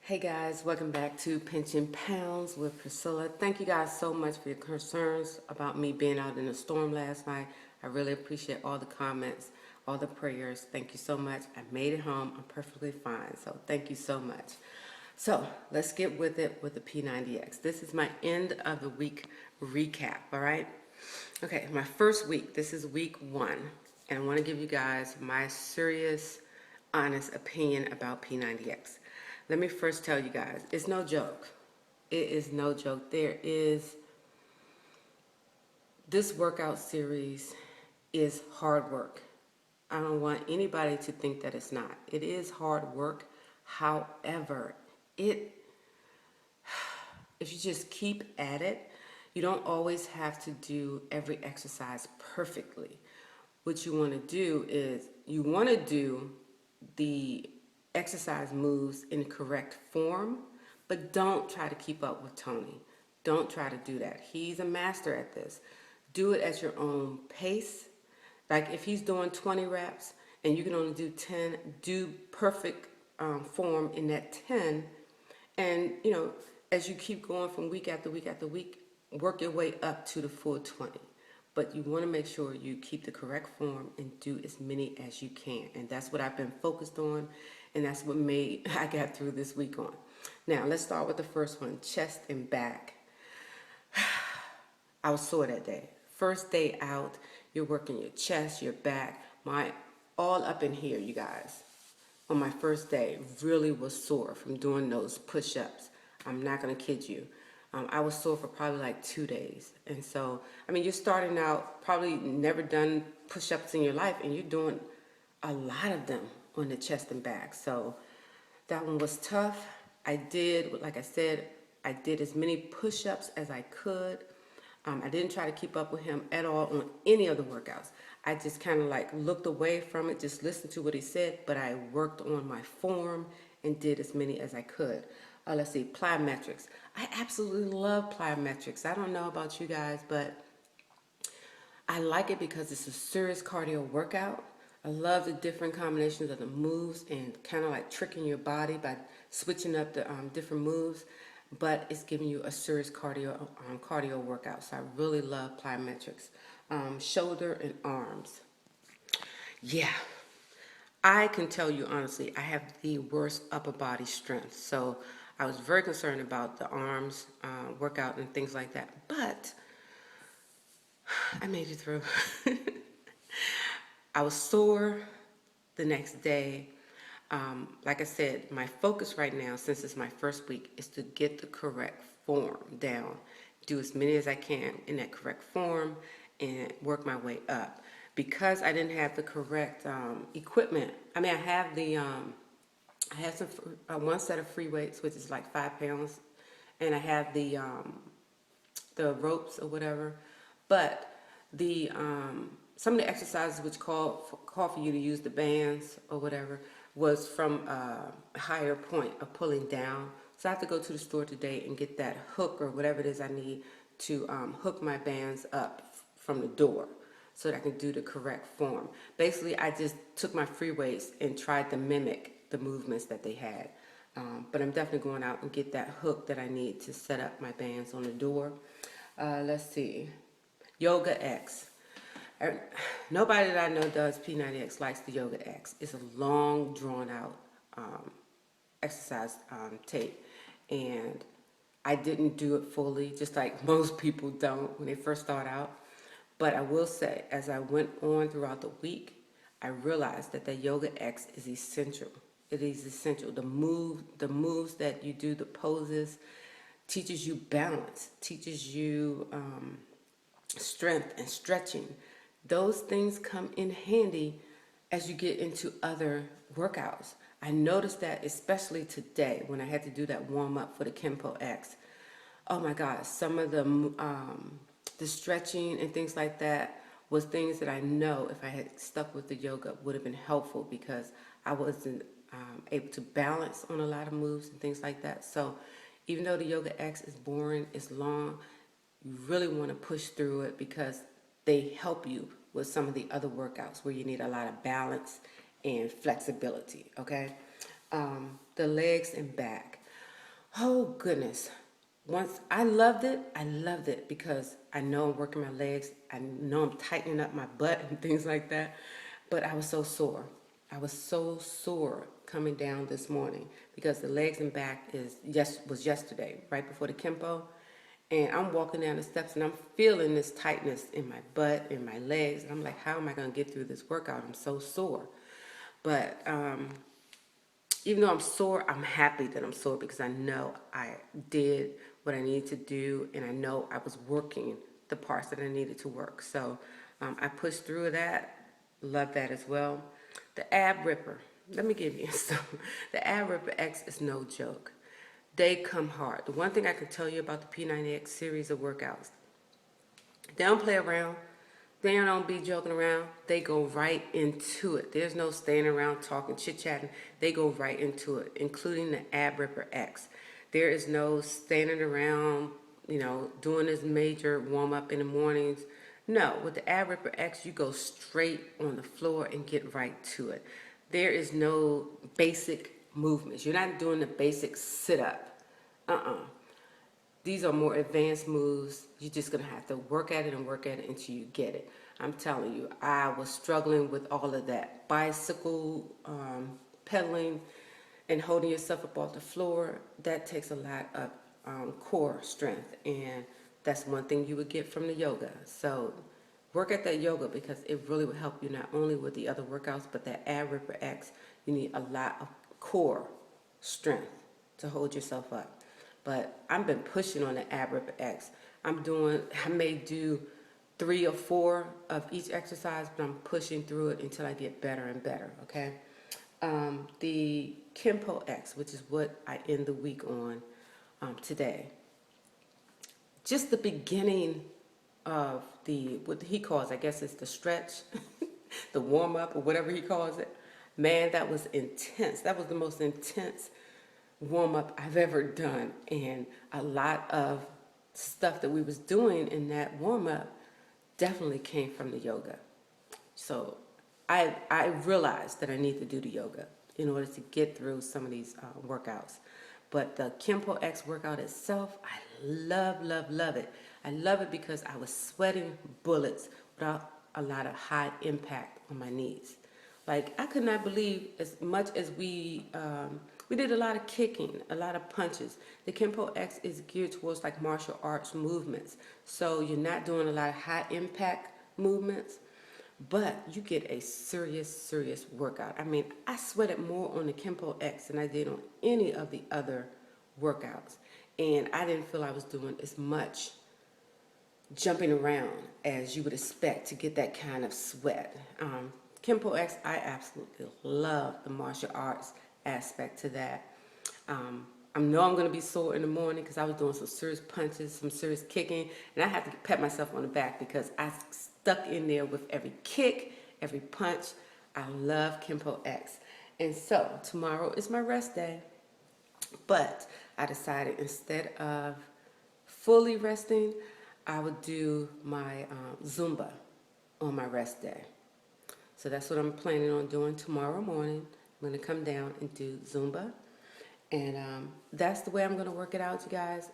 Hey guys, welcome back to Pinching Pounds with Priscilla. Thank you guys so much for your concerns about me being out in the storm last night. I really appreciate all the comments, all the prayers. Thank you so much. I made it home. I'm perfectly fine. So thank you so much. So let's get with it with the P90X. This is my end of the week recap, all right? Okay, my first week. This is week 1. And I want to give you guys my serious, honest opinion about P90X. Let me first tell you guys, it's no joke. It is no joke. This workout series is hard work. I don't want anybody to think that it's not. It is hard work. However, if you just keep at it, you don't always have to do every exercise perfectly. What you want to do is you want to do the exercise moves in correct form, but don't try to keep up with Tony. Don't try to do that. He's a master at this. Do it at your own pace. Like if he's doing 20 reps and you can only do 10, do perfect form in that 10. And, as you keep going from week after week after week, work your way up to the full 20. But you want to make sure you keep the correct form and do as many as you can. And that's what I've been focused on. And that's what I got through this week on. Now, let's start with the first one, chest and back. I was sore that day. First day out, you're working your chest, your back, all up in here, you guys. On my first day, really was sore from doing those push-ups. I'm not going to kid you. I was sore for probably like 2 days. And so, you're starting out, probably never done push-ups in your life, and you're doing a lot of them on the chest and back. So that one was tough. Like I said, I did as many push-ups as I could. I didn't try to keep up with him at all on any of the workouts. I just kind of like looked away from it, just listened to what he said, but I worked on my form and did as many as I could. Let's see, plyometrics. I absolutely love plyometrics. I don't know about you guys, but I like it because it's a serious cardio workout. I love the different combinations of the moves and kind of like tricking your body by switching up the different moves, but it's giving you a serious cardio workout. So I really love plyometrics. Shoulder and arms. Yeah, I can tell you honestly, I have the worst upper body strength. So I was very concerned about the arms workout and things like that. But I made it through. I was sore the next day. Like I said, my focus right now, since it's my first week, is to get the correct form down. Do as many as I can in that correct form and work my way up. Because I didn't have the correct equipment. I have one set of free weights, which is like 5 pounds, and I have the ropes or whatever. But some of the exercises which call for you to use the bands or whatever was from a higher point of pulling down. So I have to go to the store today and get that hook or whatever it is I need to hook my bands up from the door so that I can do the correct form. Basically, I just took my free weights and tried to mimic the movements that they had. But I'm definitely going out and get that hook that I need to set up my bands on the door. Let's see. Yoga X. Nobody that I know does P90X likes the Yoga X. It's a long, drawn-out exercise tape. And I didn't do it fully, just like most people don't when they first start out. But I will say, as I went on throughout the week, I realized that the Yoga X is essential. It is essential. The moves that you do, the poses, teaches you balance, teaches you strength and stretching. Those things come in handy as you get into other workouts. I noticed that especially today when I had to do that warm-up for the Kempo X. Oh my God, some of the stretching and things like that was things that I know if I had stuck with the yoga would have been helpful because I wasn't able to balance on a lot of moves and things like that. So even though the Yoga X is boring, it's long, you really want to push through it because they help you with some of the other workouts where you need a lot of balance and flexibility, okay? The legs and back. Oh goodness. Once I loved it because I know I'm working my legs. I know I'm tightening up my butt and things like that. But I was so sore. I was so sore coming down this morning because the legs and back was yesterday, right before the Kempo. And I'm walking down the steps and I'm feeling this tightness in my butt, in my legs. And I'm like, how am I going to get through this workout? I'm so sore. But even though I'm sore, I'm happy that I'm sore because I know I did what I needed to do and I know I was working the parts that I needed to work. So I pushed through that. Love that as well. The ab ripper. Let me give you some. The ab ripper X is no joke. They come hard. The one thing I can tell you about the P90X series of workouts, they don't play around. They don't be joking around. They go right into it. There's no staying around talking, chit-chatting. They go right into it, including the Ab Ripper X. There is no standing around, doing this major warm-up in the mornings. No, with the Ab Ripper X, you go straight on the floor and get right to it. There is no basic movements. You're not doing the basic sit-up. These are more advanced moves. You're just going to have to work at it and work at it until you get it. I'm telling you, I was struggling with all of that. Bicycle, pedaling, and holding yourself up off the floor, that takes a lot of core strength. And that's one thing you would get from the yoga. So work at that yoga because it really will help you not only with the other workouts, but that Ab Ripper X, you need a lot of core strength to hold yourself up. But I've been pushing on the Ab Ripper X. I may do 3 or 4 of each exercise, but I'm pushing through it until I get better and better, okay? The Kempo X, which is what I end the week on today. Just the beginning of what he calls, I guess it's the stretch, the warm-up or whatever he calls it. Man, that was intense. That was the most intense warm-up I've ever done, and a lot of stuff that we was doing in that warm-up definitely came from the yoga. So I realized that I need to do the yoga in order to get through some of these workouts. But the Kempo X workout itself, I love it. I love it because I was sweating bullets without a lot of high impact on my knees. Like, I could not believe, as much as we did a lot of kicking, a lot of punches. The Kempo X is geared towards like martial arts movements. So you're not doing a lot of high impact movements, but you get a serious workout. I mean, I sweated more on the Kempo X than I did on any of the other workouts. And I didn't feel I was doing as much jumping around as you would expect to get that kind of sweat. Kempo X, I absolutely love the martial arts aspect to that. I know I'm going to be sore in the morning because I was doing some serious punches, some serious kicking, and I have to pat myself on the back because I stuck in there with every kick, every punch. I love Kempo X. And so tomorrow is my rest day, but I decided instead of fully resting, I would do my Zumba on my rest day. So that's what I'm planning on doing tomorrow morning. I'm going to come down and do Zumba. And that's the way I'm going to work it out, you guys.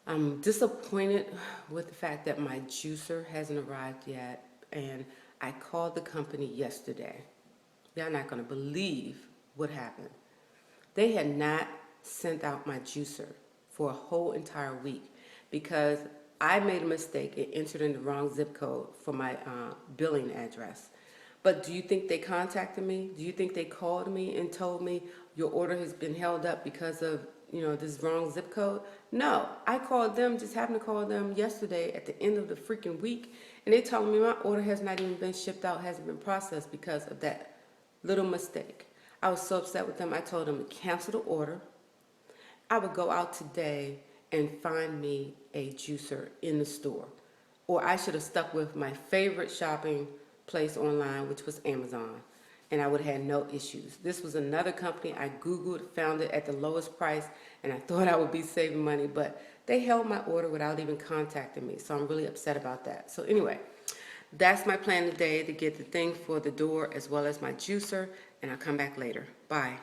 I'm disappointed with the fact that my juicer hasn't arrived yet. And I called the company yesterday. Y'all not going to believe what happened. They had not sent out my juicer for a whole entire week because I made a mistake and entered in the wrong zip code for my billing address. But do you think they contacted me? Do you think they called me and told me your order has been held up because of, this wrong zip code? No, I called them, just happened to call them yesterday at the end of the freaking week, and they told me my order has not even been shipped out, hasn't been processed because of that little mistake. I was so upset with them. I told them to cancel the order. I would go out today and find me a juicer in the store. Or I should have stuck with my favorite shopping place online, which was Amazon, and I would have had no issues. This was another company I Googled, found it at the lowest price, and I thought I would be saving money, but they held my order without even contacting me, so I'm really upset about that. So anyway, that's my plan today, to get the thing for the door as well as my juicer, and I'll come back later. Bye.